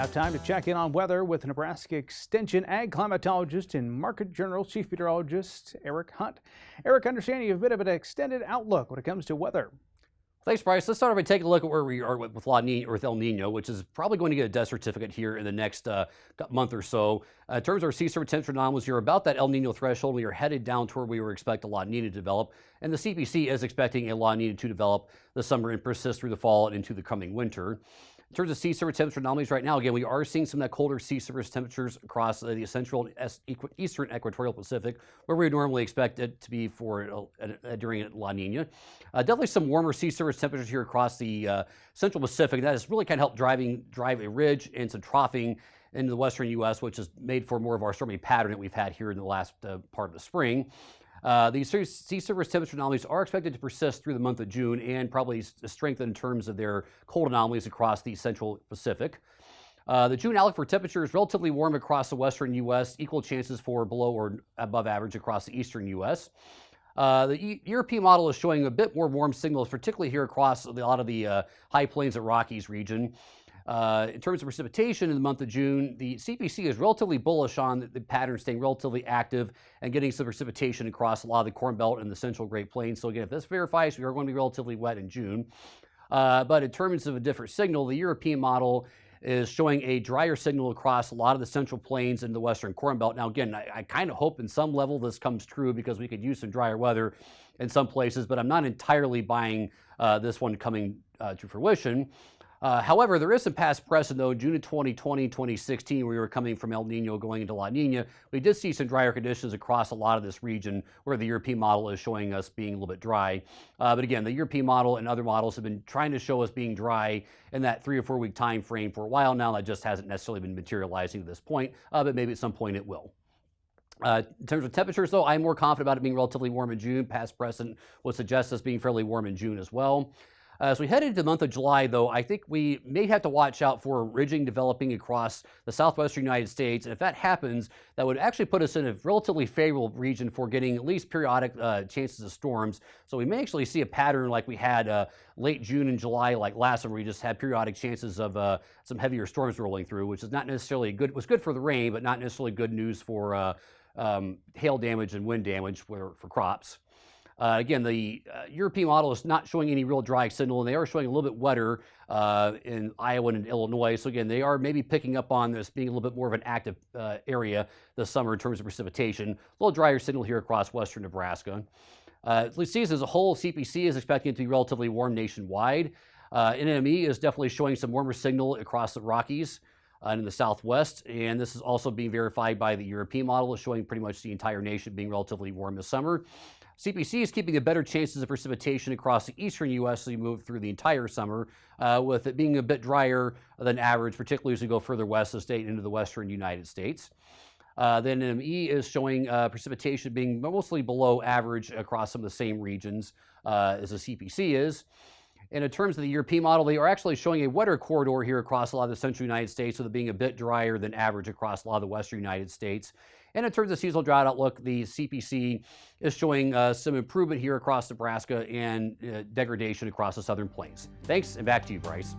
Now time to check in on weather with Nebraska Extension Ag Climatologist and Market Journal Chief Meteorologist Eric Hunt. Eric, understanding you have a bit of an extended outlook when it comes to weather. Thanks, Bryce. Let's start off by taking a look at where we are with El Nino, which is probably going to get a death certificate here in the next month or so. In terms of our sea surface temperature anomalies, you're about that El Nino threshold. We are headed down toward where we expect a La Nina to develop, and the CPC is expecting a La Nina to develop this summer and persist through the fall and into the coming winter. In terms of sea surface temperature anomalies right now, again, we are seeing some of that colder sea surface temperatures across the central eastern equatorial Pacific, where we would normally expect it to be for during La Nina. Definitely some warmer sea surface temperatures here across the central Pacific. That has really kind of helped drive a ridge and some troughing into the western U.S., which has made for more of our stormy pattern that we've had here in the last part of the spring. These sea surface temperature anomalies are expected to persist through the month of June and probably strengthen in terms of their cold anomalies across the central Pacific. The June outlook for temperature is relatively warm across the western U.S., equal chances for below or above average across the eastern U.S. The European model is showing a bit more warm signals, particularly here across a lot of the high plains of Rockies region. In terms of precipitation in the month of June, the CPC is relatively bullish on the pattern staying relatively active and getting some precipitation across a lot of the Corn Belt and the Central Great Plains. So again, if this verifies, we are going to be relatively wet in June. But in terms of a different signal, the European model is showing a drier signal across a lot of the Central Plains and the Western Corn Belt. Now again, I kind of hope in some level this comes true because we could use some drier weather in some places, but I'm not entirely buying this one coming to fruition. However, there is some past precedent, though. June of 2020, 2016, we were coming from El Nino going into La Nina. We did see some drier conditions across a lot of this region where the European model is showing us being a little bit dry. But again, the European model and other models have been trying to show us being dry in that 3 or 4 week time frame for a while now. That just hasn't necessarily been materializing at this point, but maybe at some point it will. In terms of temperatures, though, I'm more confident about it being relatively warm in June. Past precedent would suggest us being fairly warm in June as well. As we head into the month of July, though, I think we may have to watch out for ridging developing across the southwestern United States. And if that happens, that would actually put us in a relatively favorable region for getting at least periodic chances of storms. So we may actually see a pattern like we had late June and July, like last summer. We just had periodic chances of some heavier storms rolling through, which is not necessarily good. It was good for the rain, but not necessarily good news for hail damage and wind damage for crops. Again, the European model is not showing any real dry signal, and they are showing a little bit wetter in Iowa and Illinois. So again, they are maybe picking up on this being a little bit more of an active area this summer in terms of precipitation. A little drier signal here across western Nebraska. The season as a whole, CPC is expecting it to be relatively warm nationwide. NME is definitely showing some warmer signal across the Rockies and in the southwest, and this is also being verified by the European model, is showing pretty much the entire nation being relatively warm this summer. CPC is keeping the better chances of precipitation across the eastern U.S. as we move through the entire summer, with it being a bit drier than average, particularly as we go further west of the state into the western United States. Then NME is showing precipitation being mostly below average across some of the same regions as the CPC is. And in terms of the European model, they are actually showing a wetter corridor here across a lot of the central United States, with it being a bit drier than average across a lot of the western United States. And in terms of seasonal drought outlook, the CPC is showing some improvement here across Nebraska and degradation across the southern plains. Thanks, and back to you, Bryce.